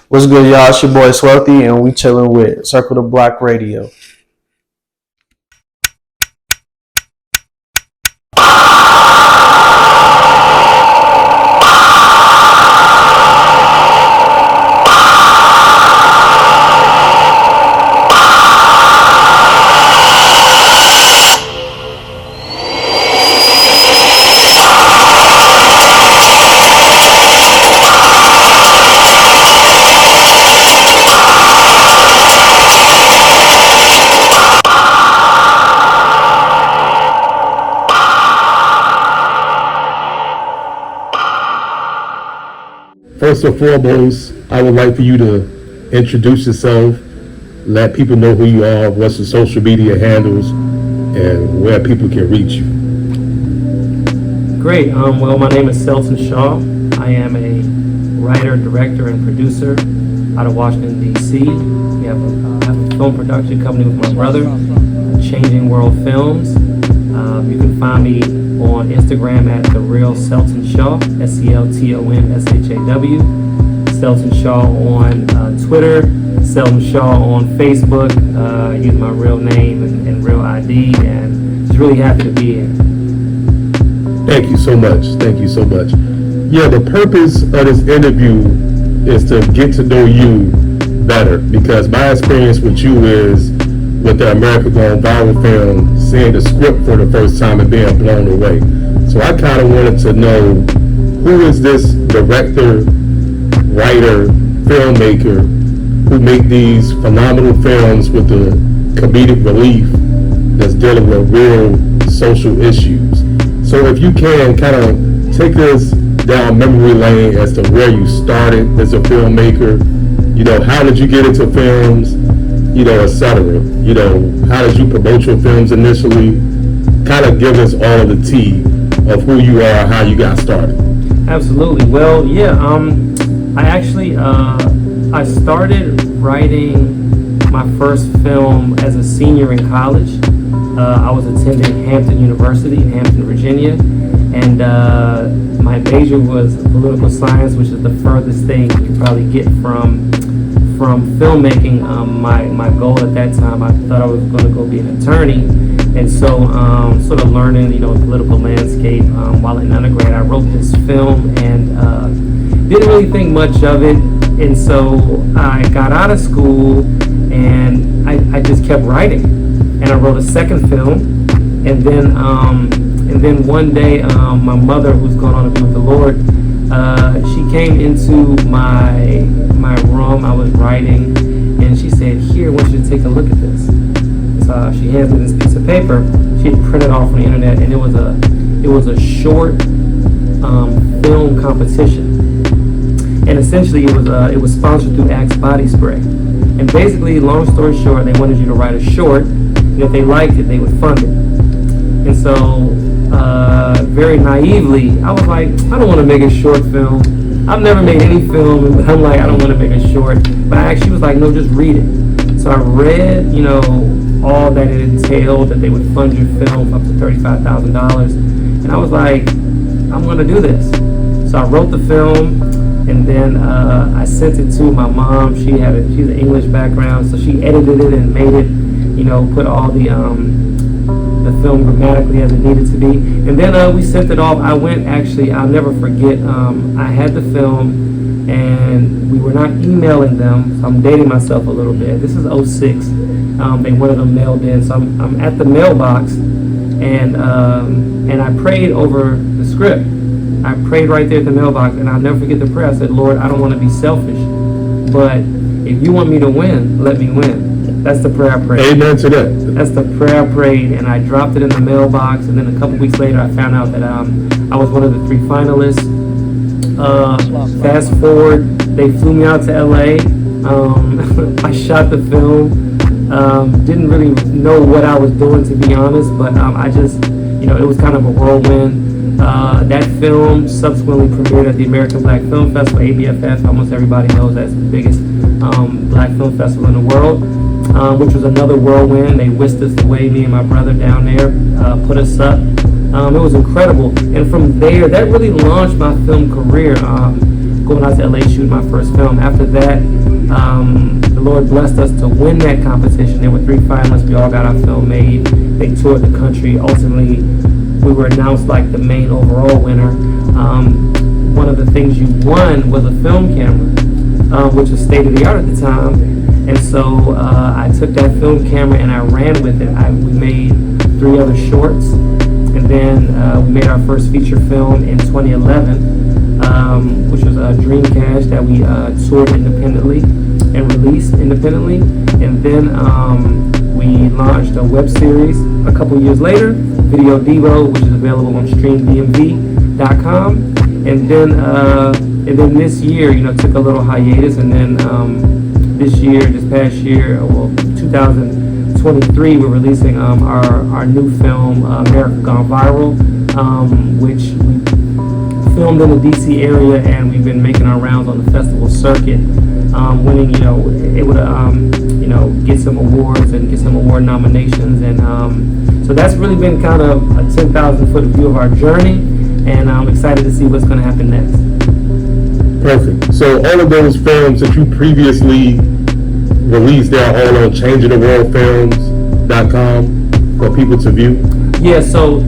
What's good, y'all? It's your boy Swelty, and we chilling with Circledablockradio. First and foremost, I would like for you to introduce yourself, let people know who you are, what's your social media handles, and where people can reach you. Great. Well, my name is Selton Shaw. I am a writer, director, and producer out of Washington, D.C. We have a film production company with my brother, Changing World Films. You can find me on Instagram at The Real Selton Shaw, SELTONSHAW. Selton Shaw on Twitter, Selton Shaw on Facebook. Use my real name and real ID, and just really happy to be here. Thank you so much. Thank you so much. Yeah, the purpose of this interview is to get to know you better, because my experience with you is with the America Gone Viral film, seeing the script for the first time and being blown away. So I kind of wanted to know, who is this director, writer, filmmaker who make these phenomenal films with the comedic relief that's dealing with real social issues. So if you can kind of take us down memory lane as to where you started as a filmmaker, how did you get into films, etc. How did you promote your films initially? Kind of give us all the tea of who you are, how you got started. Absolutely. Well, yeah. I started writing my first film as a senior in college. I was attending Hampton University in Hampton, Virginia, and my major was political science, which is the furthest thing you could probably get from filmmaking. My goal at that time, I thought I was going to go be an attorney, and so sort of learning, the political landscape while in undergrad. I wrote this film and didn't really think much of it, and so I got out of school and I just kept writing, and I wrote a second film, and then one day my mother, who's gone on to be with the Lord, she came into my room. I was writing, and she said, "Here, I want you to take a look at this." So she hands me this piece of paper. She had printed off on the internet, and it was a short film competition, and essentially it was sponsored through Axe Body Spray. And basically, long story short, they wanted you to write a short, and if they liked it, they would fund it. And so, very naively, I was like, I don't want to make a short film. I've never made any film, and I'm like, I don't want to make a short. But she was like, no, just read it. So I read, all that it entailed, that they would fund your film up to $35,000. And I was like, I'm going to do this. So I wrote the film, and then I sent it to my mom. She's an English background, so she edited it and made it, put all the film grammatically as it needed to be. And then we sent it off. I'll never forget, I had the film, and we were not emailing them, so I'm dating myself a little bit. This is 06. They wanted them mailed in, so I'm at the mailbox, and I prayed over the script. I prayed right there at the mailbox, and I'll never forget the prayer. I said, Lord, I don't want to be selfish, but if you want me to win, let me win. That's the prayer I prayed. Amen to that. That's the prayer I prayed, and I dropped it in the mailbox, and then a couple weeks later, I found out that I was one of the 3 finalists. Fast forward, they flew me out to LA. I shot the film. Didn't really know what I was doing, to be honest, but I just, it was kind of a whirlwind. That film subsequently premiered at the American Black Film Festival, ABFF. Almost everybody knows that's the biggest black film festival in the world, which was another whirlwind. They whisked us away, me and my brother down there, put us up. It was incredible. And from there, that really launched my film career. going out to LA shooting my first film. After that, the Lord blessed us to win that competition. There were 3 finalists. We all got our film made. They toured the country. Ultimately, we were announced like the main overall winner. One of the things you won was a film camera, which was state of the art at the time. And so I took that film camera and I ran with it. We made 3 other shorts, and then we made our first feature film in 2011, which was a Dreamcast that we toured independently and released independently. And then we launched a web series a couple years later, Video Devo, which is available on streamdmv.com. And then this year, took a little hiatus, and then this past year, 2023, we're releasing our new film, America Gone Viral, which we filmed in the DC area, and we've been making our rounds on the festival circuit, winning, able to, get some awards and get some award nominations, and so that's really been kind of a 10,000-foot view of our journey, and I'm excited to see what's going to happen next. Perfect. So all of those films that you previously released, they're all on changingtheworldfilms.com for people to view? So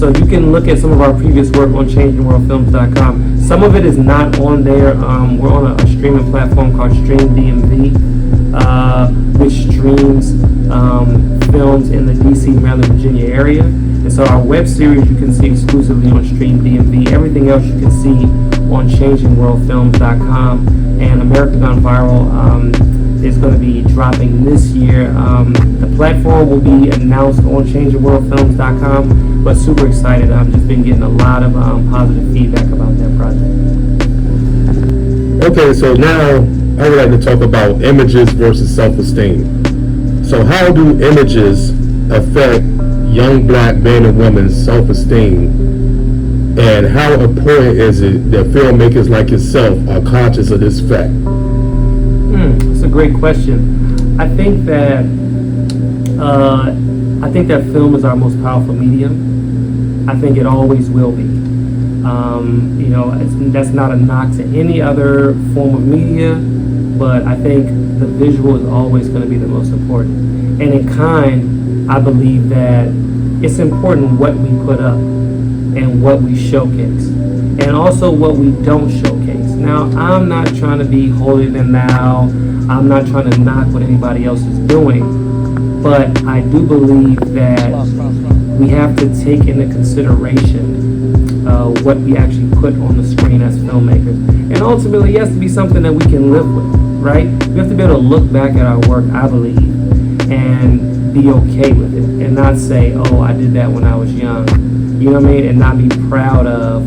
you can look at some of our previous work on changingtheworldfilms.com. Some of it is not on there. We're on a streaming platform called StreamDMV, which streams films in the DC, Maryland, Virginia area. And so our web series you can see exclusively on StreamDMV. Everything else you can see on changingworldfilms.com. And America Gone Viral is going to be dropping this year. The platform will be announced on changingworldfilms.com, but super excited. I've just been getting a lot of positive feedback about that project. Okay, so now I would like to talk about images versus self-esteem. So how do images affect young black men and women's self-esteem, and how important is it that filmmakers like yourself are conscious of this fact? That's a great question. I think that film is our most powerful medium. I think it always will be. That's not a knock to any other form of media, but I think the visual is always going to be the most important. And in kind, I believe that it's important what we put up and what we showcase, and also what we don't showcase. Now, I'm not trying to be holier than thou. I'm not trying to knock what anybody else is doing, but I do believe that we have to take into consideration what we actually put on the screen as filmmakers. And ultimately, it has to be something that we can live with, right? We have to be able to look back at our work, I believe, and be okay with it, and not say, oh, I did that when I was young. You know what I mean? And not be proud of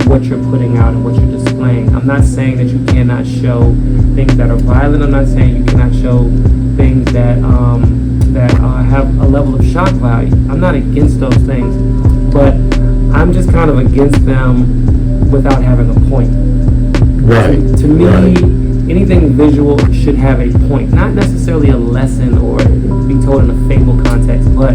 what you're putting out and what you're displaying. I'm not saying that you cannot show things that are violent. I'm not saying you cannot show things that have a level of shock value. I'm not against those things, but I'm just kind of against them without having a point. Right. To me, anything visual should have a point, not necessarily a lesson or be told in a fable context, but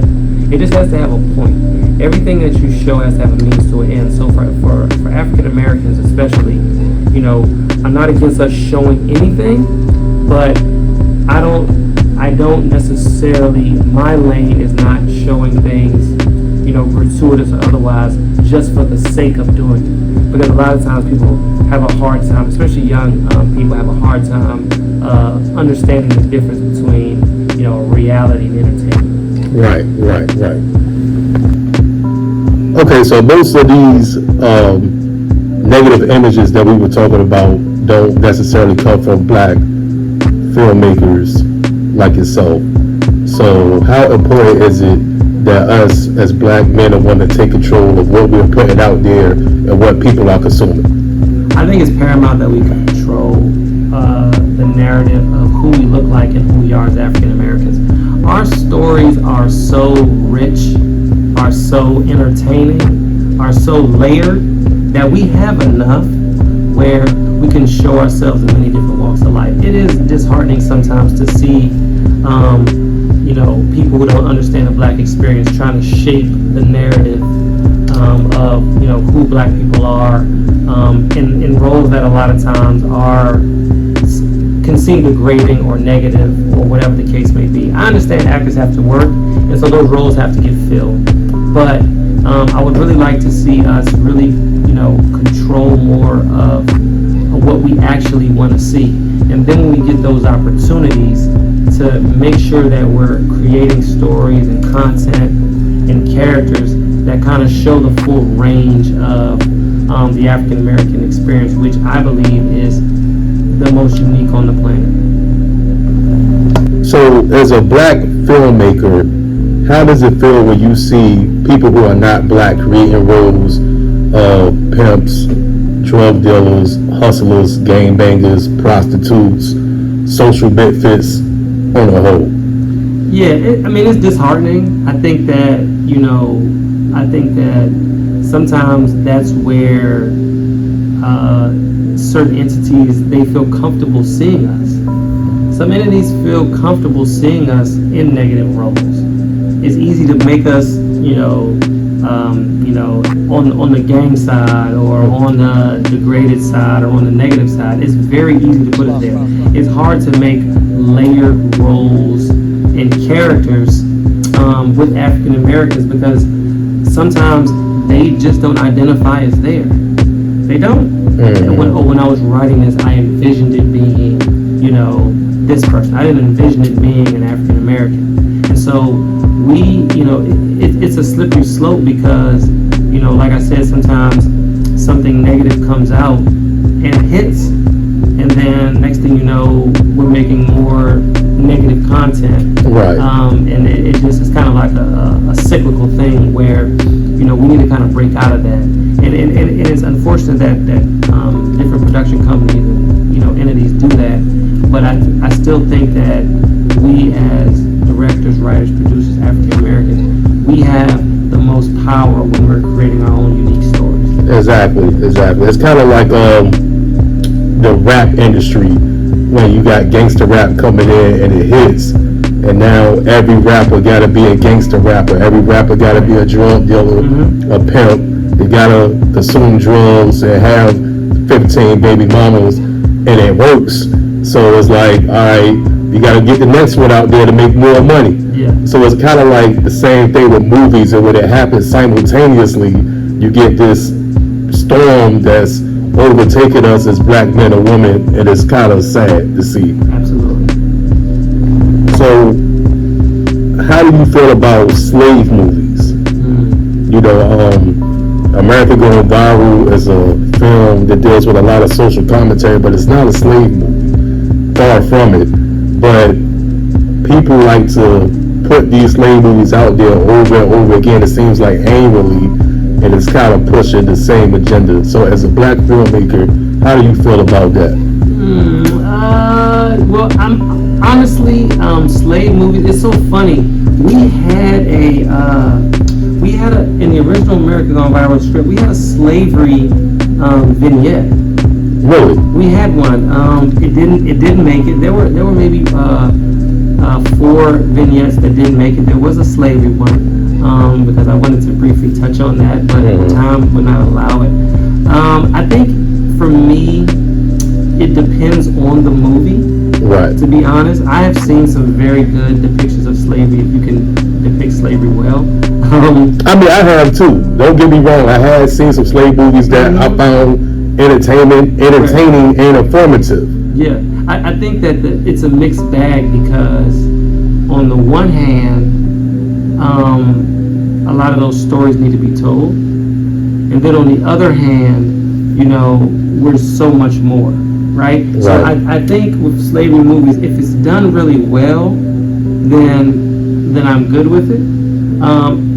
it just has to have a point. Everything that you show has to have a means to an end. So for African Americans especially, I'm not against us showing anything, but I don't necessarily, my lane is not showing things, gratuitous or otherwise, just for the sake of doing it. Because a lot of times people have a hard time, especially young people have a hard time understanding the difference between, reality and entertainment. Right. Okay, so most of these negative images that we were talking about don't necessarily come from black filmmakers like yourself. So how important is it that us as black men and women take control of what we're putting out there and what people are consuming? I think it's paramount that we control the narrative of who we look like and who we are as African Americans. Our stories are so rich, are so entertaining, are so layered, that we have enough where we can show ourselves in many different walks of life. It is disheartening sometimes to see people who don't understand the black experience trying to shape the narrative of who black people are, in roles that a lot of times can seem degrading or negative or whatever the case may be. I understand actors have to work, and so those roles have to get filled. But I would really like to see us really, control more of what we actually want to see. And then when we get those opportunities, to make sure that we're creating stories and content and characters that kind of show the full range of the African American experience, which I believe is the most unique on the planet. So, as a black filmmaker, how does it feel when you see people who are not black creating roles of pimps, drug dealers, hustlers, gangbangers, prostitutes, social misfits on the whole? Yeah, it's disheartening. I think that sometimes that's where certain entities, they feel comfortable seeing us. Some entities feel comfortable seeing us in negative roles. It's easy to make us, on the gang side or on the degraded side or on the negative side. It's very easy to put us there. It's hard to make layered roles and characters with African Americans, because sometimes they just don't identify as there. They don't. And when I was writing this, I envisioned it being, this person. I didn't envision it being an African American. And so it's a slippery slope, because, like I said, sometimes something negative comes out and hits, and then next thing you know, we're making more negative content. Right. And it just is kind of like a cyclical thing where, we need to kind of break out of that. And it's unfortunate that different production companies and, entities do that. But I still think that we as directors, writers, producers, African Americans, we have the most power when we're creating our own unique stories. Exactly. It's kind of like the rap industry, when you got gangster rap coming in and it hits, and now every rapper got to be a gangster rapper. Every rapper got to be a drug dealer, a pimp. They got to consume drugs and have 15 baby mamas, and it works. So it's like, all right, you got to get the next one out there to make more money. Yeah. So it's kind of like the same thing with movies, and when it happens simultaneously, you get this storm that's overtaking us as black men and women, and it's kind of sad to see. Absolutely. So, how do you feel about slave movies? America Going Viral is a film that deals with a lot of social commentary, but it's not a slave movie. Far from it. But people like to put these slave movies out there over and over again, it seems like annually, and it's kind of pushing the same agenda. So as a black filmmaker, how do you feel about that? Well, I'm honestly, slave movies, it's so funny. We had in the original America Gone Viral script, we had a slavery vignette. Really? We had one. It didn't make it. There were maybe 4 vignettes that didn't make it. There was a slavery one, because I wanted to briefly touch on that, but at the time would not allow it. I think for me, it depends on the movie. Right. To be honest, I have seen some very good depictions of slavery, if you can depict slavery well. I have too. Don't get me wrong. I have seen some slave movies that I found entertaining, and informative. Yeah, I think that it's a mixed bag, because on the one hand, a lot of those stories need to be told, and then on the other hand, we're so much more, right? So I think with slavery movies, if it's done really well, then I'm good with it.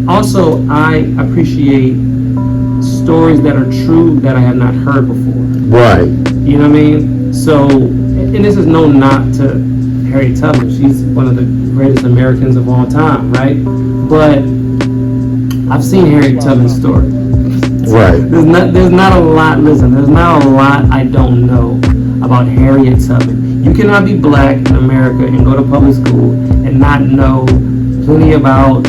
Also, I appreciate stories that are true that I have not heard before. Right. You know what I mean? So, and this is no knock to Harriet Tubman. She's one of the greatest Americans of all time, right? But I've seen Harriet Tubman's story. Right. There's not a lot. Listen, there's not a lot I don't know about Harriet Tubman. You cannot be black in America and go to public school and not know plenty about,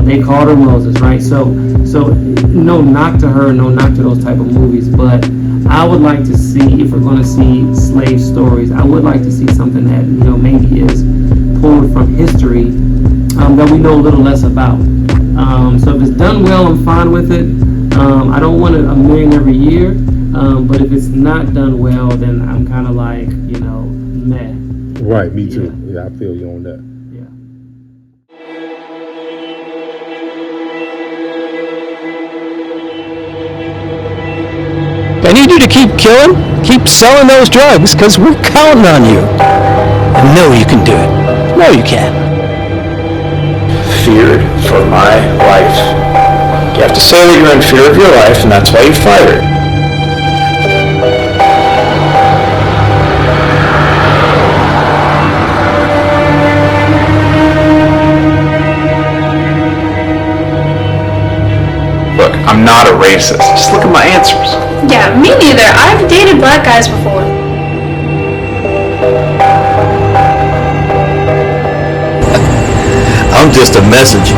they called her Moses, right? So no knock to her, no knock to those type of movies, but I I would like to see, if we're going to see slave stories, I would like to see something that, maybe is pulled from history that we know a little less about. So if it's done well, I'm fine with it. I don't want a million every year, but if it's not done well, then I'm kind of like, meh. Right, me too. Yeah, I feel you on that. Yeah. I need you to keep killing, keep selling those drugs, because we're counting on you. I know you can do it. No, you can. Feared for my life. You have to say that you're in fear of your life, and that's why you fired. Look, I'm not a racist. Just look at my answers. Yeah, me neither. I've dated black guys before. I'm just a messenger.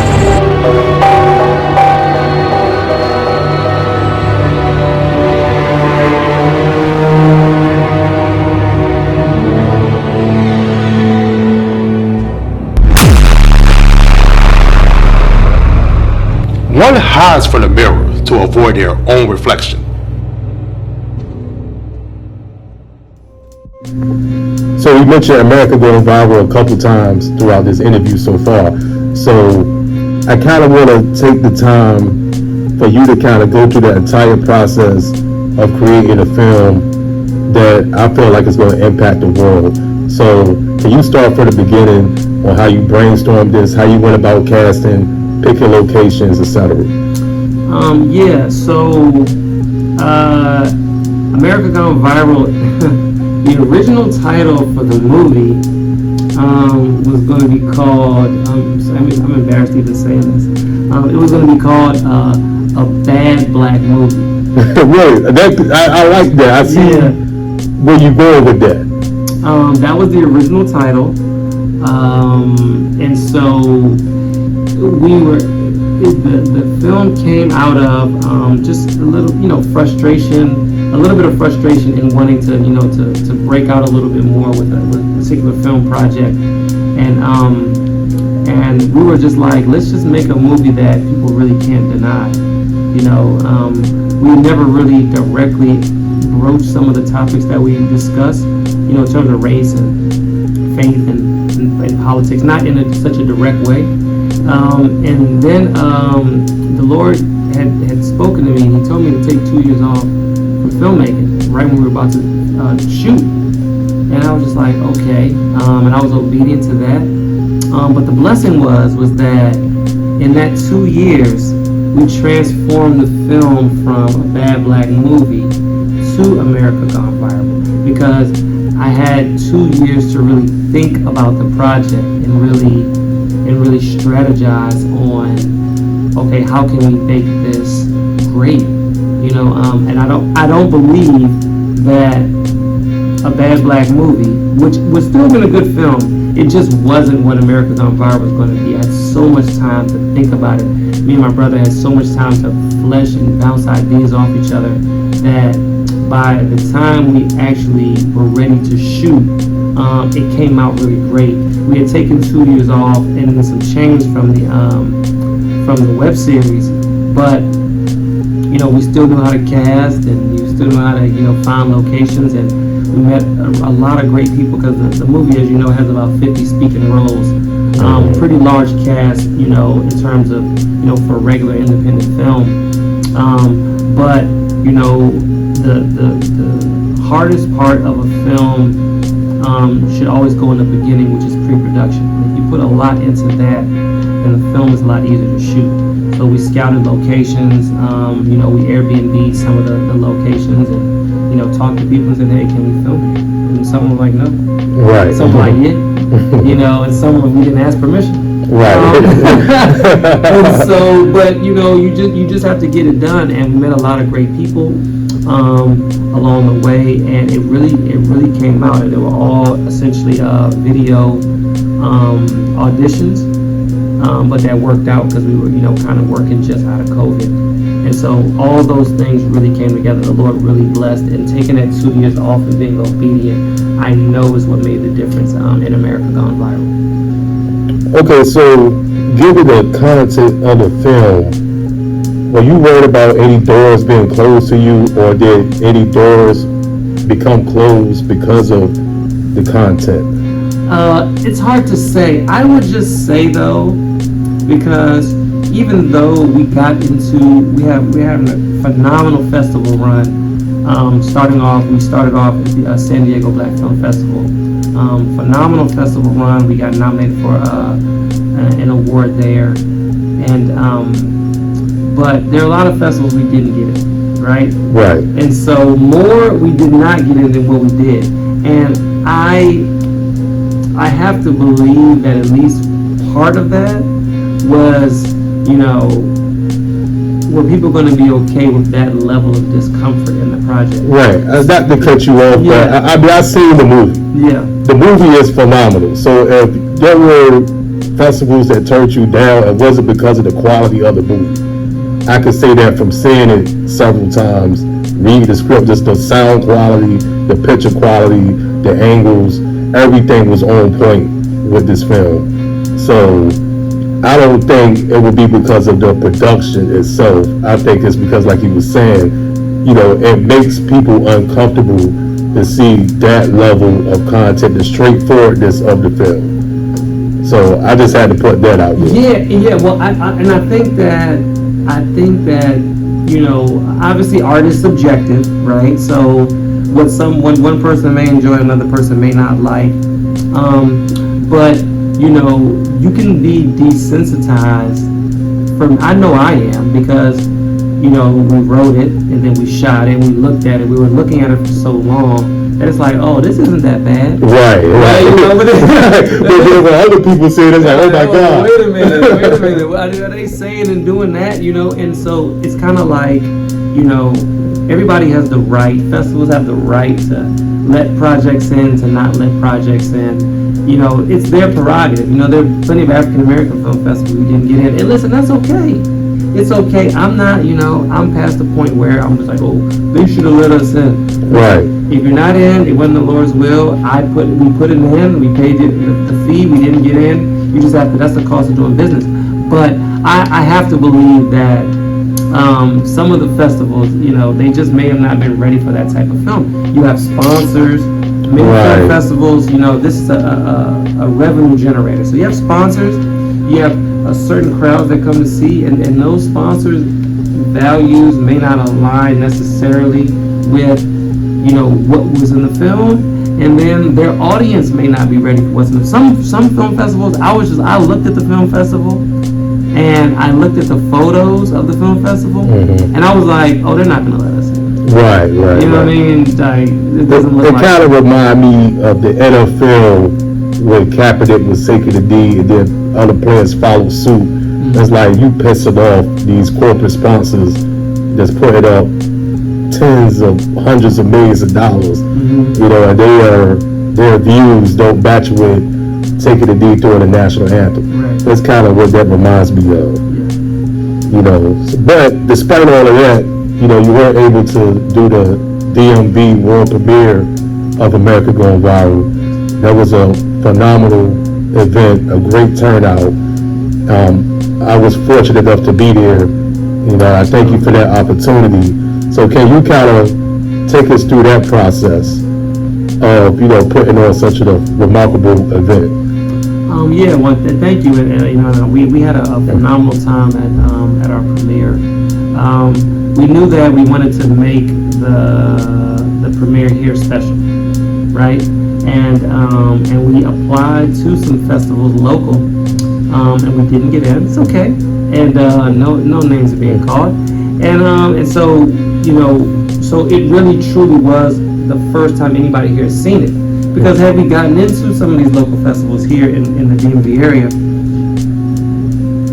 One hides from the mirror to avoid their own reflection. So you mentioned America going viral a couple times throughout this interview so far. So I kind of want to take the time for you to kind of go through the entire process of creating a film that I feel like is going to impact the world. So can you start from the beginning on how you brainstormed this, how you went about casting, picking locations, etc.? So America Gone Viral. The original title for the movie was going to be called, I'm embarrassed even saying this, it was going to be called A Bad Black Movie. Right, I like that. I see where you're going with that. That was the original title, and so the film came out of just a little, frustration. A little bit of frustration in wanting to break out a little bit more with a particular film project, and we were just like, let's just make a movie that people really can't deny. We never really directly broached some of the topics that we discussed, in terms of race and faith and politics, not in such a direct way. And then the Lord had spoken to me, and He told me to take 2 years off from filmmaking right when we were about to shoot, and I was just like, okay, and I was obedient to that. But the blessing was that in that 2 years we transformed the film from a bad black movie to America Gone Viral, because I had 2 years to really think about the project and really strategize on, okay, how can we make this great? And I don't believe that A Bad Black Movie, which was still been a good film, it just wasn't what America Gone Viral was going to be. I had so much time to think about it. Me and my brother had so much time to flesh and bounce ideas off each other that by the time we actually were ready to shoot, it came out really great. We had taken 2 years off and then some change from the web series, but we still knew how to cast, and you still knew how to find locations, and we met a lot of great people, because the movie, as you know, has about 50 speaking roles. Pretty large cast, in terms of for a regular independent film. But the hardest part of a film should always go in the beginning, which is pre-production. If you put a lot into that, then the film is a lot easier to shoot. So we scouted locations, we Airbnb'd some of the locations, and talked to people and said, hey, can we film it? And some were like, no. Right. Some were like, yeah. And some of them we didn't ask permission. Right. And so, but you just have to get it done. And we met a lot of great people along the way, and it really came out. They were all essentially video auditions. but that worked out because we were, kind of working just out of COVID. And so all those things really came together. The Lord really blessed, and taking that 2 years off and being obedient, I know is what made the difference in America Gone Viral. Okay, so given the content of the film, were you worried about any doors being closed to you, or did any doors become closed because of the content? It's hard to say. I would just say though, because even though we're having a phenomenal festival run. We started off at the San Diego Black Film Festival. Phenomenal festival run. We got nominated for an award there, and but there are a lot of festivals we didn't get in, right? Right. And so more we did not get in than what we did, and I have to believe that at least part of that was, were people going to be okay with that level of discomfort in the project? Right. Not to cut you off, but I've seen the movie. Yeah. The movie is phenomenal. So if there were festivals that turned you down, it wasn't because of the quality of the movie. I could say that from seeing it several times, reading the script, just the sound quality, the picture quality, the angles, everything was on point with this film. So I don't think it would be because of the production itself. I think it's because, like he was saying, it makes people uncomfortable to see that level of content, the straightforwardness of the film. So I just had to put that out there. Yeah. Well, I think that obviously art is subjective, right? So what one person may enjoy, another person may not like. But you can be desensitized from. I know I am, because we wrote it and then we shot it, we looked at it, we were looking at it for so long that it's like, oh, this isn't that bad. Right. But when other people say it, it's like, oh my God. Wait a minute. Are they saying and doing that? And so it's kind of like, everybody has the right, festivals have the right to let projects in, to not let projects in. It's their prerogative. There are plenty of African American film festivals we didn't get in. And listen, that's okay. It's okay. I'm not, I'm past the point where I'm just like, oh, they should have let us in. Right. If you're not in, it wasn't the Lord's will. We put it in, we paid the fee, we didn't get in. You just have to, that's the cost of doing business. But I have to believe that some of the festivals, they just may have not been ready for that type of film. You have sponsors. Many film festivals, this is a revenue generator. So you have sponsors, you have a certain crowds that come to see, and those sponsors' values may not align necessarily with, what was in the film, and then their audience may not be ready for what's in the film. Some film festivals, I looked at the film festival, and I looked at the photos of the film festival, and I was like, oh, they're not going to let us in. Right. You know what I mean? Like, it doesn't look like. It kind of remind me of the NFL when Kaepernick was taking the D, and then other players followed suit. It's like you pissing off these corporate sponsors that's putting up tens of hundreds of millions of dollars, and their views don't match with taking the D during the national anthem. Right. That's kind of what that reminds me of. But despite all of that, you weren't able to do the DMV world premiere of America Going Viral. That was a phenomenal event, a great turnout. I was fortunate enough to be there. I thank you for that opportunity. So can you kind of take us through that process of, putting on such a remarkable event? Thank you. We had a phenomenal time at our premiere. We knew that we wanted to make the premiere here special, right? And we applied to some festivals local, and we didn't get in. It's okay, and no names are being called, and so so it really truly was the first time anybody here has seen it. Because had we gotten into some of these local festivals here in the DMV area,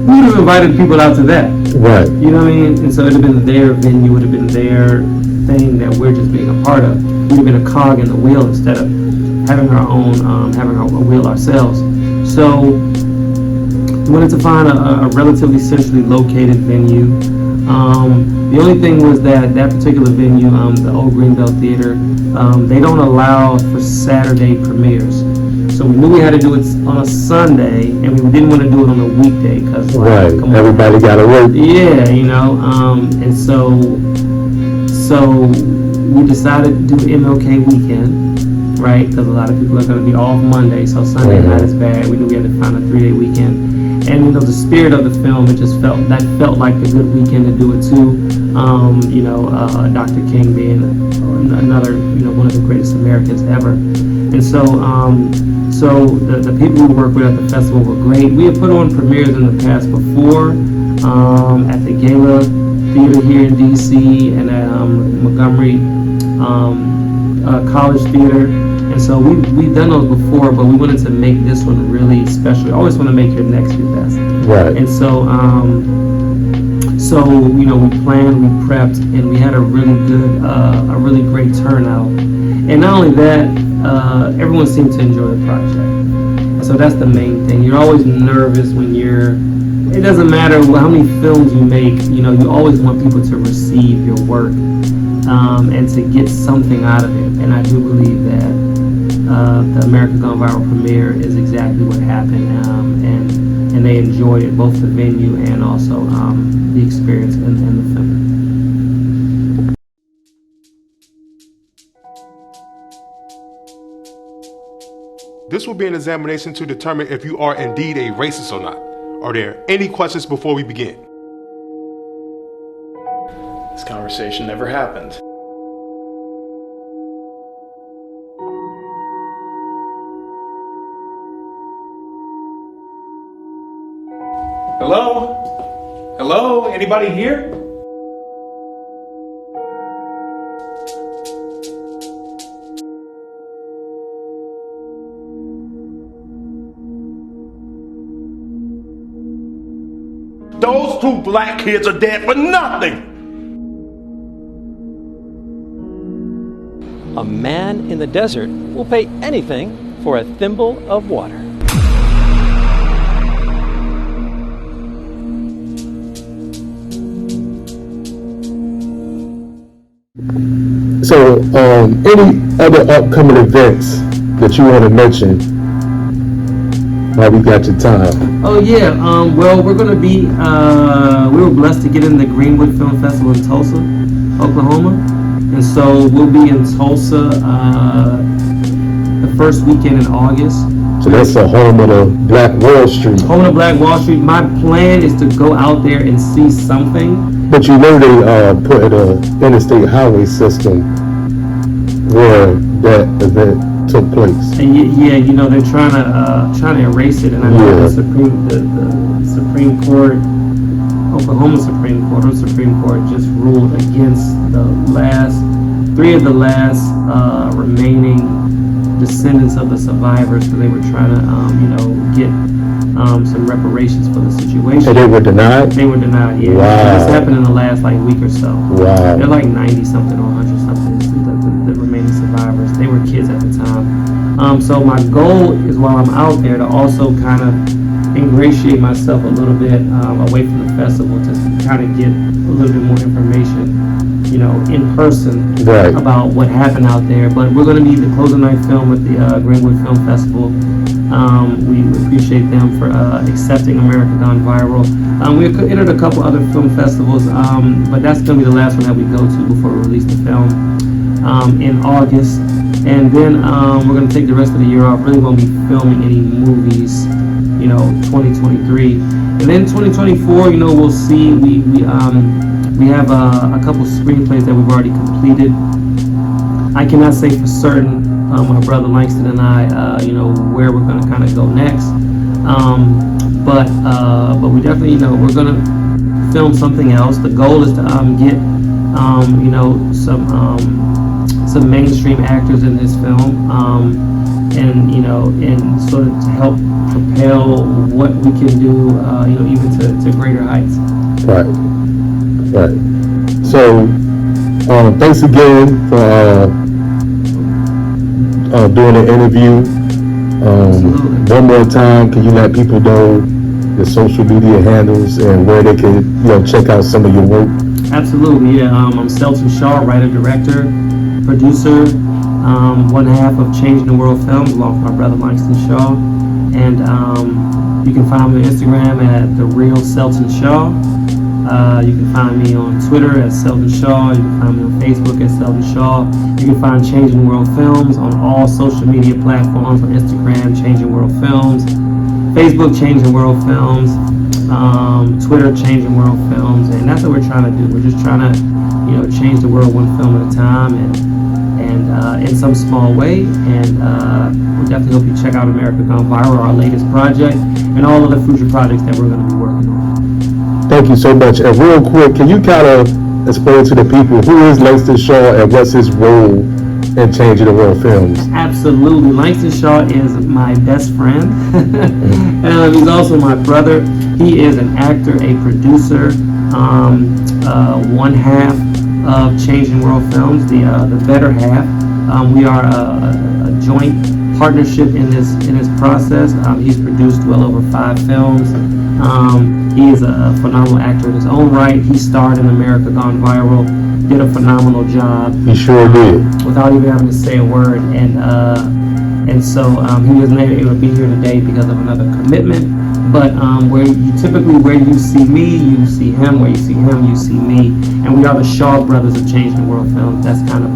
we would have invited people out to that. Right. You know what I mean? And so it would have been their venue, would have been their thing that we're just being a part of. We would have been a cog in the wheel instead of having our own, having our wheel ourselves. So We wanted to find a relatively centrally located venue. The only thing was that particular venue, the Old Greenbelt Theater, they don't allow for Saturday premieres. So we knew we had to do it on a Sunday, and we didn't want to do it on a weekday because everybody got to work. Yeah, and so we decided to do MLK weekend, right? Because a lot of people are going to be off Monday, so Sunday night is bad. We knew we had to find a 3-day weekend. And the spirit of the film, it just felt like a good weekend to do it too. Dr. King being another, one of the greatest Americans ever. And so the people we worked with at the festival were great. We had put on premieres in the past before, at the Gala Theater here in DC and at Montgomery College Theater. And so we've done those before, but we wanted to make this one really special. You always want to make your next your best. Right. And so we planned, we prepped, and we had a really great turnout. And not only that, everyone seemed to enjoy the project. And so that's the main thing. You're always nervous when it doesn't matter how many films you make, you always want people to receive your work and to get something out of it. And I do believe that the America Gone Viral premiere is exactly what happened, and they enjoyed it, both the venue and also the experience in the film. This will be an examination to determine if you are indeed a racist or not. Are there any questions before we begin? This conversation never happened. Hello? Hello? Anybody here? Those 2 black kids are dead for nothing. A man in the desert will pay anything for a thimble of water. So, any other upcoming events that you want to mention while we got your time? Oh yeah, well we're going to be, we were blessed to get in the Greenwood Film Festival in Tulsa, Oklahoma. And so we'll be in Tulsa the first weekend in August. So that's the home of the Black Wall Street. Home of the Black Wall Street. My plan is to go out there and see something. But they put an interstate highway system where that event took place. And yeah, they're trying to erase it. And I know the Supreme Court, Oklahoma Supreme Court, or Supreme Court just ruled against three of the last remaining descendants of the survivors, because they were trying to, get some reparations for the situation. And they were denied? They were denied, yeah. Wow. This happened in the last week or so. Wow. They're like 90-something or 100-something, the remaining survivors. They were kids at the time. So my goal is, while I'm out there, to also kind of ingratiate myself a little bit away from the festival, to kind of get a little bit more information, in person about what happened out there. But we're going to be the closing night film at the Greenwood Film Festival. We appreciate them for accepting America Gone Viral. We entered a couple other film festivals, but that's going to be the last one that we go to before we release the film in August. And then we're going to take the rest of the year off. Really won't be filming any movies, 2023. And then 2024, we'll see. We have a couple screenplays that we've already completed. I cannot say for certain, my brother Langston and I, where we're going to kind of go next. But we definitely, we're going to film something else. The goal is to get, some mainstream actors in this film, and sort of to help propel what we can do, even to greater heights. Right. So, thanks again for doing the interview. One more time, can you let people know your social media handles and where they can, check out some of your work? Absolutely, yeah. I'm Selton Shaw, writer, director, producer, one half of Changing the World Films, along with my brother Langston Shaw. And you can find me on Instagram at The Real Selton Shaw. You can find me on Twitter at Selton Shaw. You can find me on Facebook at Selton Shaw. You can find Changing World Films on all social media platforms, on Instagram, Changing World Films, Facebook, Changing World Films, Twitter, Changing World Films, and that's what we're trying to do. We're just trying to, change the world one film at a time, and in some small way. And we'll definitely hope you check out America Gone Viral, our latest project, and all of the future projects that we're going to be working on. Thank you so much. And real quick, can you kind of explain to the people who is Langston Shaw and what's his role in Changing the World Films? Absolutely. Langston Shaw is my best friend. He's also my brother. He is an actor, a producer, one half of Changing World Films, the better half. We are a joint partnership in this process. He's produced well over 5 films. He is a phenomenal actor in his own right. He starred in America Gone Viral, did a phenomenal job. He sure did. Without even having to say a word. And so he wasn't able to be here today because of another commitment. But where you see me, you see him. Where you see him, you see me. And we are the Shaw brothers of Changing the World Films. That's kind of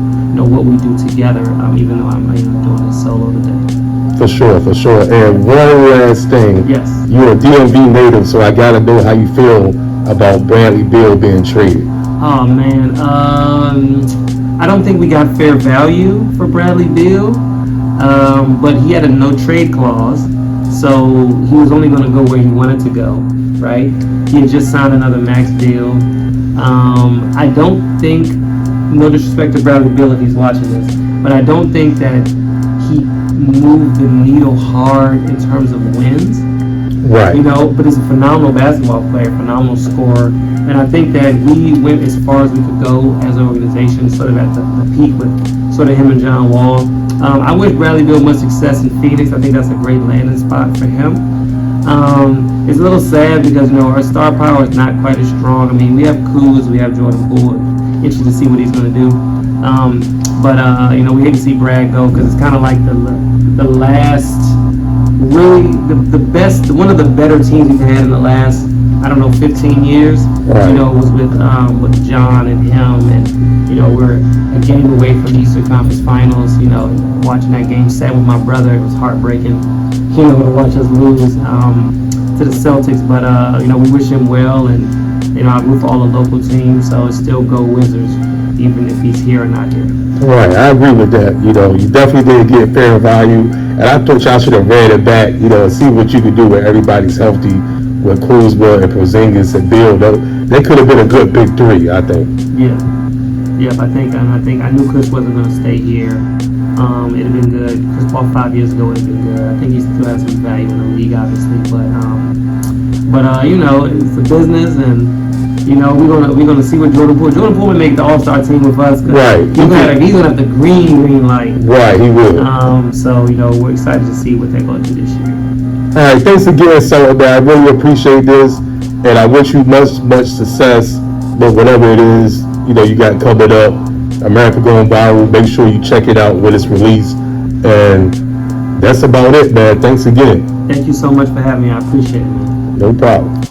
what we do together. Even though I'm doing this solo today. For sure. And one last thing. Yes. You're a DMV native, so I gotta know how you feel about Bradley Beal being traded. Oh man, I don't think we got fair value for Bradley Beal, but he had a no trade clause, so he was only going to go where he wanted to go, right? He had just signed another max deal. I don't think, no disrespect to Bradley Beal if he's watching this, but I don't think that he moved the needle hard in terms of wins. Right. But he's a phenomenal basketball player, phenomenal scorer, and I think that we went as far as we could go as an organization, sort of at the peak with sort of him and John Wall. I wish Bradley Beal much success in Phoenix. I think that's a great landing spot for him. It's a little sad because our star power is not quite as strong. I mean, we have Kuz, we have Jordan Poole. Interested to see what he's going to do. But we hate to see Brad go because it's kind of like the last. Really, the best, one of the better teams we've had in the last, 15 years. Right. Was with John and him, and we're a game away from the Eastern Conference Finals. Watching that game set with my brother, it was heartbreaking. To watch us lose to the Celtics, but we wish him well, and I root for all the local teams, so it's still go Wizards, even if he's here or not here. Right, I agree with that. You definitely didn't get fair value. And I thought y'all should have ran it back, and see what you could do where everybody's healthy with Kuzma and Porzingis and Bill. They could have been a good big 3, I think. Yeah. I think I knew Chris wasn't going to stay here. It'd have been good. Chris Paul 5 years ago would have been good. I think he still has some value in the league, obviously, but it's a business, and we're gonna see what Jordan Poole will make the All-Star team with us. Right. He's gonna have the green light. Right, he will. So we're excited to see what they're gonna do this year. All right, thanks again, Selton. I really appreciate this, and I wish you much success. But whatever it is, you got coming up, America Going Viral. Make sure you check it out when it's released, and that's about it, man. Thanks again. Thank you so much for having me. I appreciate it, man. No problem.